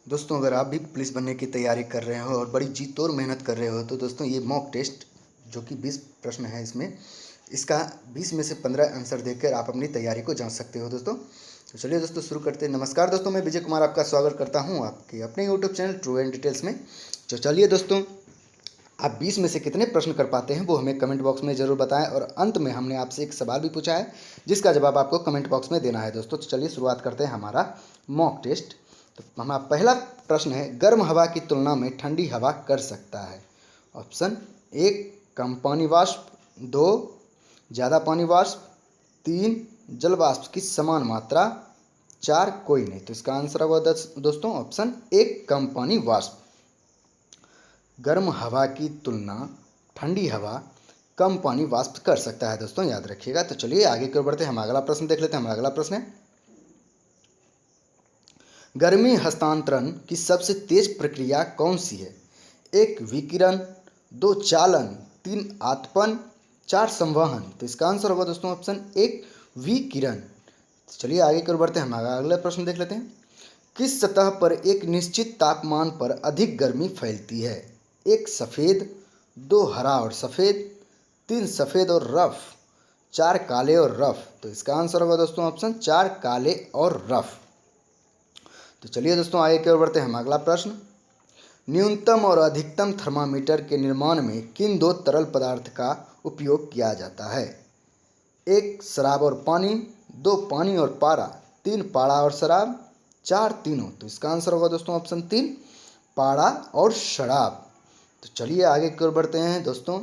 दोस्तों, अगर आप भी पुलिस बनने की तैयारी कर रहे हो और बड़ी जी तोड़ मेहनत कर रहे हो तो दोस्तों ये मॉक टेस्ट जो कि 20 प्रश्न है इसमें, इसका 20 में से 15 आंसर देकर आप अपनी तैयारी को जांच सकते हो दोस्तों। तो चलिए दोस्तों शुरू करते हैं। नमस्कार दोस्तों, मैं विजय कुमार आपका स्वागत करता हूं आपके अपने YouTube channel true and details में। तो चलिए दोस्तों, आप 20 में से कितने प्रश्न कर पाते हैं वो हमें कमेंट बॉक्स में ज़रूर बताएं। और अंत में हमने आपसे एक सवाल भी पूछा है जिसका जवाब आपको कमेंट बॉक्स में देना है दोस्तों। तो चलिए शुरुआत करते हैं हमारा मॉक टेस्ट। तो हमारा पहला प्रश्न है, गर्म हवा की तुलना में ठंडी हवा कर सकता है? ऑप्शन 1 कम पानी वाष्प, 2 ज़्यादा पानी वाष्प, 3 जल वाष्प की समान मात्रा, 4 कोई नहीं। तो इसका आंसर होगा दोस्तों ऑप्शन 1 कम पानी वाष्प। गर्म हवा की तुलना ठंडी हवा कम पानी वाष्प कर सकता है दोस्तों, याद रखिएगा। तो चलिए आगे की ओर बढ़ते हैं, हम अगला प्रश्न देख लेते हैं। हमारा अगला प्रश्न है, गर्मी हस्तांतरण की सबसे तेज प्रक्रिया कौन सी है? 1 विकिरण, 2 चालन, 3 आतपन, 4 संवहन। तो इसका आंसर होगा दोस्तों ऑप्शन 1 विकिरण। तो चलिए आगे की ओर बढ़ते हैं, हम अगला प्रश्न देख लेते हैं। किस सतह पर एक निश्चित तापमान पर अधिक गर्मी फैलती है? 1 सफ़ेद, 2 हरा और सफ़ेद, 3 सफ़ेद और रफ, 4 काले और रफ। तो इसका आंसर होगा दोस्तों ऑप्शन 4 काले और रफ। तो चलिए दोस्तों आगे की ओर बढ़ते हैं, हम अगला प्रश्न, न्यूनतम और अधिकतम थर्मामीटर के निर्माण में किन दो तरल पदार्थ का उपयोग किया जाता है? 1 शराब और पानी, 2 पानी और पारा, 3 पारा और शराब, 4 तीनों। तो इसका आंसर होगा दोस्तों ऑप्शन 3 पारा और शराब। तो चलिए आगे की ओर बढ़ते हैं दोस्तों।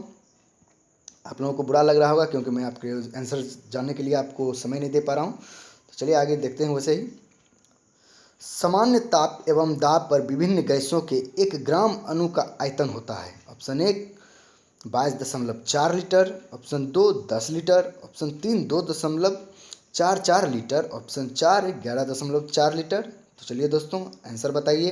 आप लोगों को बुरा लग रहा होगा क्योंकि मैं आपके आंसर जानने के लिए आपको समय नहीं दे पा रहा हूँ। तो चलिए आगे देखते हैं। वैसे ही सामान्य ताप एवं दाब पर विभिन्न गैसों के 1 ग्राम अणु का आयतन होता है। Option 1 22.4 litre, option 2 10 litre, option 3 2.44 litre, option 4 11.4 litre. तो चलिए दोस्तों आंसर बताइए।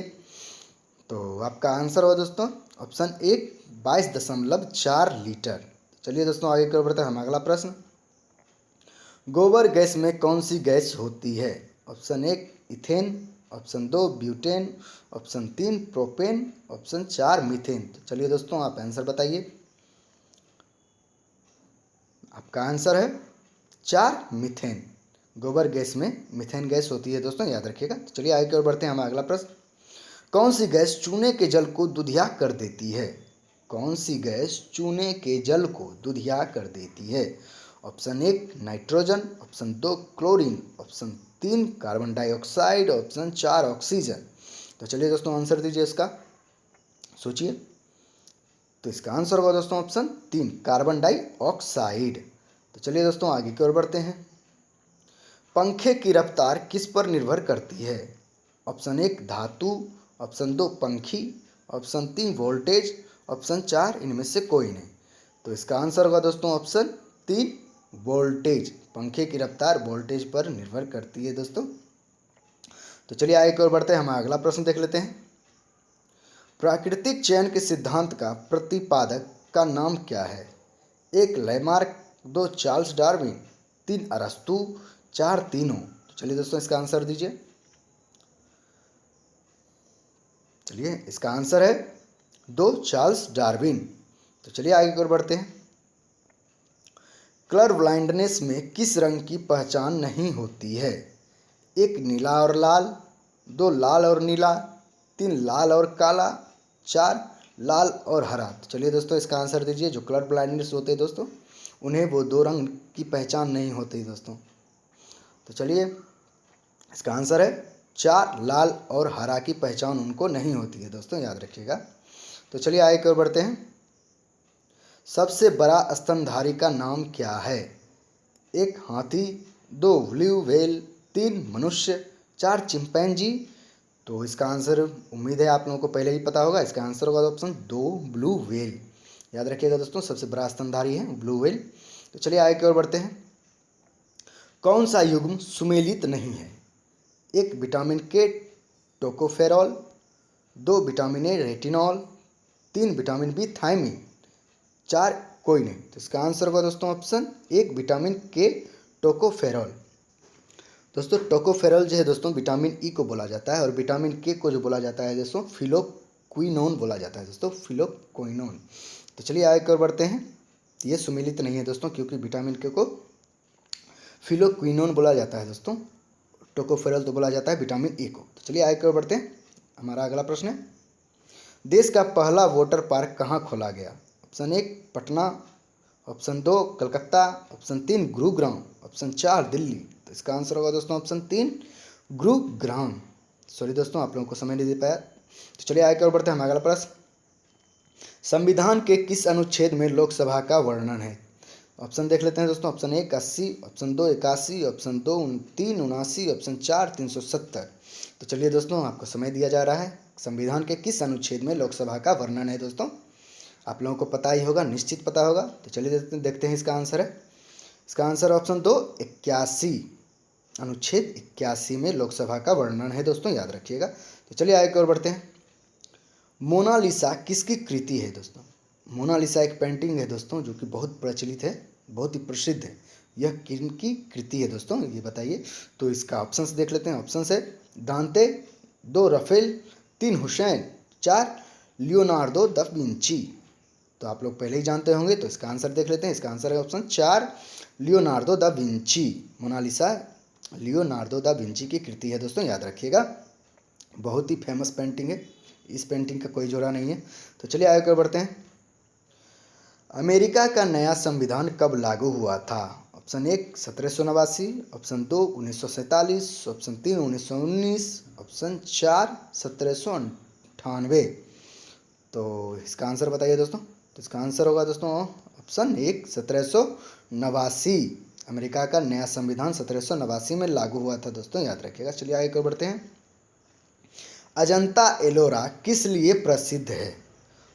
तो आपका आंसर होगा दोस्तों ऑप्शन 1 22.4 लीटर। चलिए दोस्तों आगे की ओर बढ़ते हैं, हम अगला प्रश्न, गोबर गैस में कौन सी गैस होती है? Option 1 ethane, option 2 butane, option 3 propane, option 4 methane. तो चलिए दोस्तों आप आंसर बताइए। आपका आंसर है 4 मीथेन। गोबर गैस में मीथेन गैस होती है दोस्तों, याद रखिएगा। तो चलिए आगे की ओर बढ़ते हैं, हम अगला प्रश्न, कौन सी गैस चूने के जल को दुधिया कर देती है? कौन सी गैस चूने के जल को दुधिया कर देती है? Option 1 nitrogen, option 2 chlorine, option 3 carbon dioxide, option 4 oxygen. तो चलिए दोस्तों आंसर दीजिए इसका, सोचिए। तो इसका आंसर होगा दोस्तों ऑप्शन 3 कार्बन डाइऑक्साइड। तो चलिए दोस्तों आगे की ओर बढ़ते हैं, पंखे की रफ्तार किस पर निर्भर करती है? ऑप्शन 1 धातु, ऑप्शन 2 पंखी, ऑप्शन 3 वोल्टेज, ऑप्शन 4 इनमें से कोई नहीं। तो इसका आंसर होगा दोस्तों ऑप्शन 3 वोल्टेज। पंखे की रफ्तार वोल्टेज पर निर्भर करती है दोस्तों। तो चलिए आगे की ओर बढ़ते हैं, हम अगला प्रश्न देख लेते हैं, प्राकृतिक चयन के सिद्धांत का प्रतिपादक का नाम क्या है? 1 लैमार्क, 2 चार्ल्स डार्विन, 3 अरस्तू, 4 तीनों। तो चलिए दोस्तों इसका आंसर दीजिए। चलिए इसका आंसर है 2 चार्ल्स डार्विन। तो चलिए आगे की ओर बढ़ते हैं, कलर ब्लाइंडनेस में किस रंग की पहचान नहीं होती है? 1 नीला और लाल, 2 लाल और नीला, 3 लाल और काला, 4 लाल और हरा। तो चलिए दोस्तों इसका आंसर दीजिए। जो कलर ब्लाइंडनेस होते हैं दोस्तों, उन्हें वो 2 रंग की पहचान नहीं होती दोस्तों। तो चलिए इसका आंसर है 4 लाल और हरा की पहचान उनको नहीं होती है दोस्तों, याद रखिएगा। तो चलिए आगे की ओर बढ़ते हैं, सबसे बड़ा स्तनधारी का नाम क्या है? 1 हाथी, 2 ब्लू व्हेल, 3 मनुष्य, 4 चिंपैंजी। तो इसका आंसर उम्मीद है आप लोगों को पहले ही पता होगा। इसका आंसर होगा ऑप्शन 2 ब्लू व्हेल। याद रखिएगा दोस्तों, सबसे बड़ा स्तनधारी है ब्लू व्हेल। तो चलिए आगे की ओर बढ़ते हैं, कौन सा युग्म सुमेलित नहीं है? 1 vitamin K tocopherol, 2 vitamin A retinol, 3 vitamin B thiamine, 4 कोई नहीं। तो इसका आंसर होगा दोस्तों ऑप्शन 1 विटामिन के टोकोफेरॉल। दोस्तों टोकोफेरल जो है दोस्तों विटामिन ई को बोला जाता है, और विटामिन के को जो बोला जाता है दोस्तों फिलोक्विनोन बोला जाता है दोस्तों, फिलोक्विनोन। तो चलिए आगे की ओर बढ़ते हैं। ये सुमेलित नहीं है दोस्तों, क्योंकि विटामिन के को फिलोक्विनोन बोला जाता है दोस्तों, टोकोफेरल तो बोला जाता है विटामिन ए को। तो चलिए आगे की ओर बढ़ते हैं। हमारा अगला प्रश्न है, देश का पहला वाटर पार्क कहाँ खोला गया? Option 1 Patna, option 2 Calcutta, option 3 Gurugram, option 4 Delhi. तो इसका आंसर होगा दोस्तों ऑप्शन 3 गुरुग्राम। सॉरी दोस्तों, आप लोगों को समय नहीं दे पाया। तो चलिए आगे की ओर बढ़ते हैं। हमारा अगला प्रश्न, संविधान के किस अनुच्छेद में लोकसभा का वर्णन है? ऑप्शन देख लेते हैं दोस्तों। Option 1 80, option 2 81, option 2 3 79, option 4 370। तो चलिए दोस्तों, आपको समय दिया जा रहा है। संविधान के किस अनुच्छेद में लोकसभा का वर्णन है दोस्तों? आप लोगों को पता ही होगा, निश्चित पता होगा। तो चलिए देखते हैं इसका आंसर है। इसका आंसर ऑप्शन 2 81, अनुच्छेद 81 में लोकसभा का वर्णन है दोस्तों, याद रखिएगा। तो चलिए आगे की ओर बढ़ते हैं। मोनालिसा किसकी कृति है दोस्तों? मोनालिसा एक पेंटिंग है दोस्तों, जो कि बहुत प्रचलित है, बहुत ही प्रसिद्ध है। यह किनकी कृति है दोस्तों, ये बताइए। तो इसका ऑप्शंस देख लेते हैं। ऑप्शन है Dante, 2 Raphael, 3 Hussain, 4 Leonardo da Vinci. तो आप लोग पहले ही जानते होंगे, तो इसका आंसर देख लेते हैं। इसका आंसर है option 4 Leonardo da Vinci. Mona Lisa Leonardo da Vinci की कृति है दोस्तों, याद रखिएगा। बहुत ही फेमस पेंटिंग है, इस पेंटिंग का कोई जोड़ा नहीं है। तो चलिए आगे बढ़ते हैं। अमेरिका का नया संविधान कब लागू हुआ था? Option 1 1789, option 2 1947, option 3 1919, option 4 1798। तो इसका आंसर बताइए दोस्तों। तो इसका आंसर होगा दोस्तों ऑप्शन 1 1789। अमेरिका का नया संविधान 1789 में लागू हुआ था दोस्तों, याद रखिएगा। चलिए आगे की ओर बढ़ते हैं। अजंता एलोरा किस लिए प्रसिद्ध है?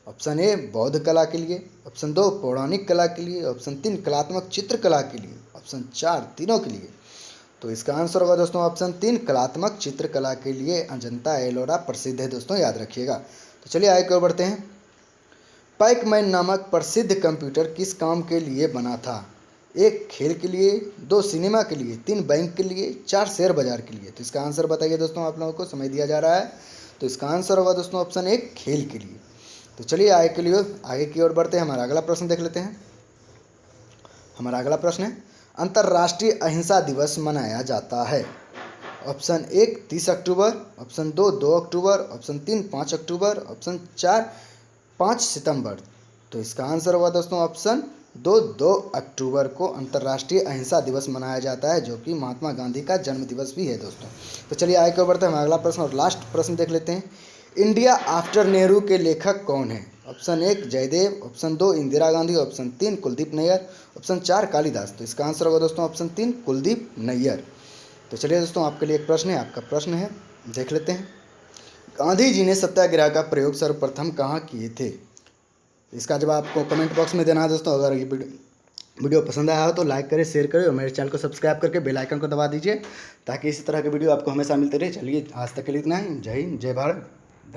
ऑप्शन 1 बौद्ध कला के लिए, ऑप्शन 2 पौराणिक कला के लिए, ऑप्शन 3 कलात्मक चित्रकला के लिए, ऑप्शन 4 तीनों के लिए। तो इसका आंसर होगा दोस्तों ऑप्शन 3 कलात्मक चित्रकला के लिए अजंता एलोरा प्रसिद्ध है दोस्तों, याद रखिएगा। तो चलिए आगे की ओर बढ़ते हैं। पैकमैन नामक प्रसिद्ध कंप्यूटर किस काम के लिए बना था? 1 खेल के लिए, 2 सिनेमा के लिए, 3 बैंक के लिए, 4 शेयर बाजार के लिए। तो इसका आंसर बताइए दोस्तों, आप लोगों को समय दिया जा रहा है। तो इसका आंसर होगा दोस्तों ऑप्शन 1 खेल के लिए। तो चलिए आगे की ओर बढ़ते हैं। हमारा अगला प्रश्न देख लेते हैं। हमारा अगला प्रश्न है, अंतर्राष्ट्रीय अहिंसा दिवस मनाया जाता है। ऑप्शन 1 30 अक्टूबर, ऑप्शन 2 2 अक्टूबर, ऑप्शन 3 5 अक्टूबर, ऑप्शन 4 5 सितंबर। तो इसका आंसर होगा दोस्तों ऑप्शन 2 अक्टूबर को अंतर्राष्ट्रीय अहिंसा दिवस मनाया जाता है, जो कि महात्मा गांधी का जन्म दिवस भी है दोस्तों। तो चलिए आगे की ओर बढ़ते हैं। हमारा अगला प्रश्न और लास्ट प्रश्न देख लेते हैं। इंडिया आफ्टर नेहरू के लेखक कौन है? Option 1 Jayadev, option 2 Indira Gandhi, option 3 Kuldip Nayar, option 4 Kalidas. तो इसका आंसर होगा दोस्तों ऑप्शन 3 कुलदीप नैयर। तो चलिए दोस्तों, आपके लिए एक प्रश्न है, आपका प्रश्न है, देख लेते हैं। गांधी जी ने सत्याग्रह का प्रयोग सर्वप्रथम कहाँ किए थे? इसका जवाब आपको कमेंट बॉक्स में देना है दोस्तों। अगर ये वीडियो पसंद आया हो तो लाइक करें, शेयर करें, और मेरे चैनल को सब्सक्राइब करके बेल आइकन को दबा दीजिए, ताकि इसी तरह के वीडियो आपको हमेशा मिलते रहे। चलिए आज तक के लिए इतना ही। जय हिंद, जय भारत।